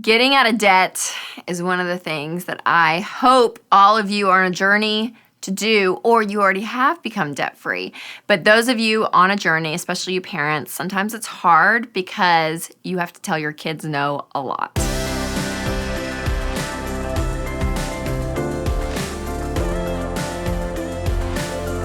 Getting out of debt is one of the things that I hope all of you are on a journey to do, or you already have become debt-free. But those of you on a journey, especially you parents, sometimes it's hard because you have to tell your kids no a lot.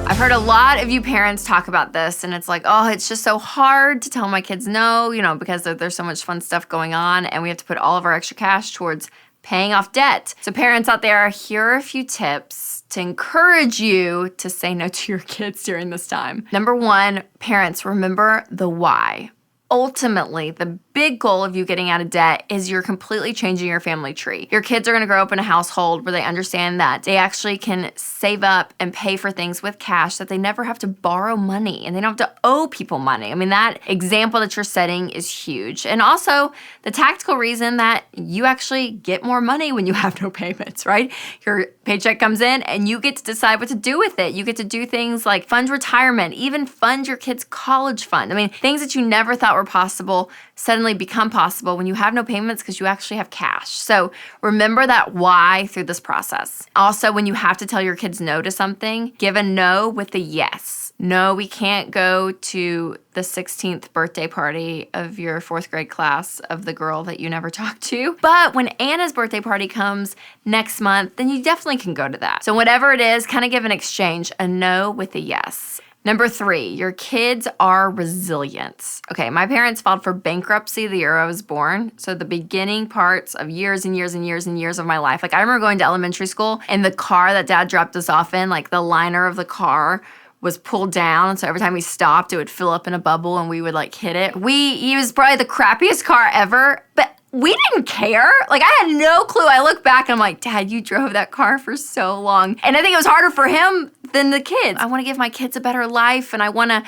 I've heard a lot of you parents talk about this, and it's like, oh, it's just so hard to tell my kids no, because there's so much fun stuff going on, and we have to put all of our extra cash towards paying off debt. So parents out there, here are a few tips to encourage you to say no to your kids during this time. Number one, parents, remember the why. Ultimately, the big goal of you getting out of debt is you're completely changing your family tree. Your kids are gonna grow up in a household where they understand that they actually can save up and pay for things with cash, that they never have to borrow money and they don't have to owe people money. I mean, that example that you're setting is huge. And also the tactical reason that you actually get more money when you have no payments, right? Your paycheck comes in and you get to decide what to do with it. You get to do things like fund retirement, even fund your kids' college fund. I mean, things that you never thought were possible suddenly become possible when you have no payments because you actually have cash. So remember that why through this process. Also, when you have to tell your kids no to something, give a no with a yes. No, we can't go to the 16th birthday party of your 4th grade class of the girl that you never talked to. But when Anna's birthday party comes next month, then you definitely can go to that. So whatever it is, kind of give an exchange, a no with a yes. Number 3, your kids are resilient. Okay, my parents filed for bankruptcy the year I was born. So the beginning parts of years and years and years and years of my life. Like I remember going to elementary school and the car that dad dropped us off in, like the liner of the car was pulled down. So every time we stopped, it would fill up in a bubble and we would like hit it. He was probably the crappiest car ever, but we didn't care. Like I had no clue. I look back and I'm like, Dad, you drove that car for so long. And I think it was harder for him than the kids. I want to give my kids a better life and I want to,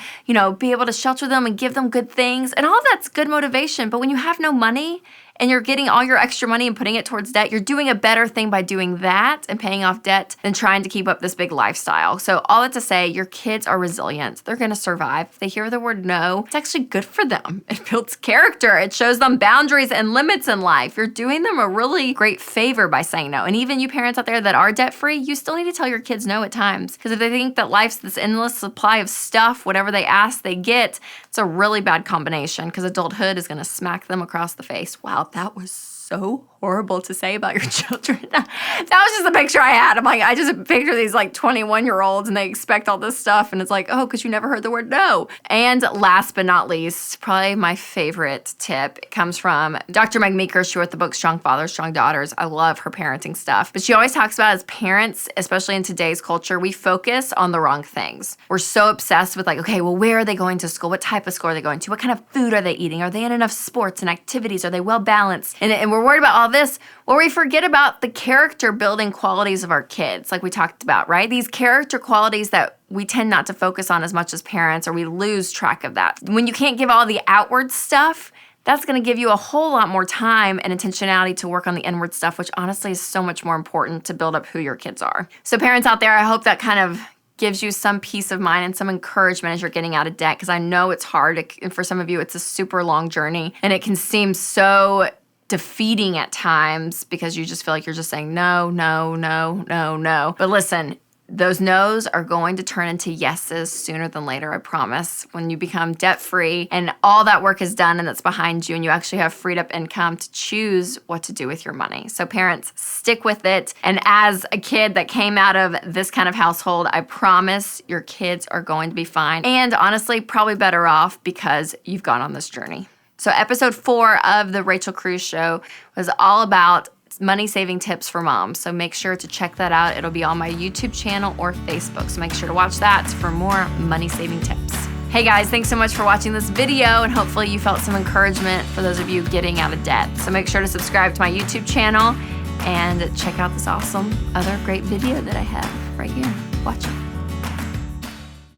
be able to shelter them and give them good things. And all that's good motivation. But when you have no money and you're getting all your extra money and putting it towards debt, you're doing a better thing by doing that and paying off debt than trying to keep up this big lifestyle. So all that to say, your kids are resilient. They're gonna survive. If they hear the word no, it's actually good for them. It builds character. It shows them boundaries and limits in life. You're doing them a really great favor by saying no. And even you parents out there that are debt-free, you still need to tell your kids no at times. Because if they think that life's this endless supply of stuff, whatever they ask, they get, it's a really bad combination because adulthood is gonna smack them across the face. Wow, that was so horrible to say about your children. That was just the picture I had. I'm like, I just picture these like 21-year-olds and they expect all this stuff and it's like, oh, because you never heard the word no. And last but not least, probably my favorite tip, it comes from Dr. Meg Meeker. She wrote the book Strong Fathers, Strong Daughters. I love her parenting stuff. But she always talks about as parents, especially in today's culture, we focus on the wrong things. We're so obsessed with like, okay, well, where are they going to school? What type of school are they going to? What kind of food are they eating? Are they in enough sports and activities? Are they well balanced? And we're worried about all this, where we forget about the character building qualities of our kids, like we talked about, right? These character qualities that we tend not to focus on as much as parents, or we lose track of that. When you can't give all the outward stuff, that's gonna give you a whole lot more time and intentionality to work on the inward stuff, which honestly is so much more important to build up who your kids are. So parents out there, I hope that kind of gives you some peace of mind and some encouragement as you're getting out of debt, because I know it's hard. And for some of you, it's a super long journey, and it can seem so defeating at times because you just feel like you're just saying no, no, no, no, no. But listen, those no's are going to turn into yeses sooner than later, I promise. When you become debt-free and all that work is done and that's behind you and you actually have freed up income to choose what to do with your money. So parents, stick with it. And as a kid that came out of this kind of household, I promise your kids are going to be fine. And honestly, probably better off because you've gone on this journey. So episode 4 of the Rachel Cruze Show was all about money saving tips for moms. So make sure to check that out. It'll be on my YouTube channel or Facebook. So make sure to watch that for more money saving tips. Hey guys, thanks so much for watching this video, and hopefully you felt some encouragement for those of you getting out of debt. So make sure to subscribe to my YouTube channel and check out this awesome other great video that I have right here. Watch it.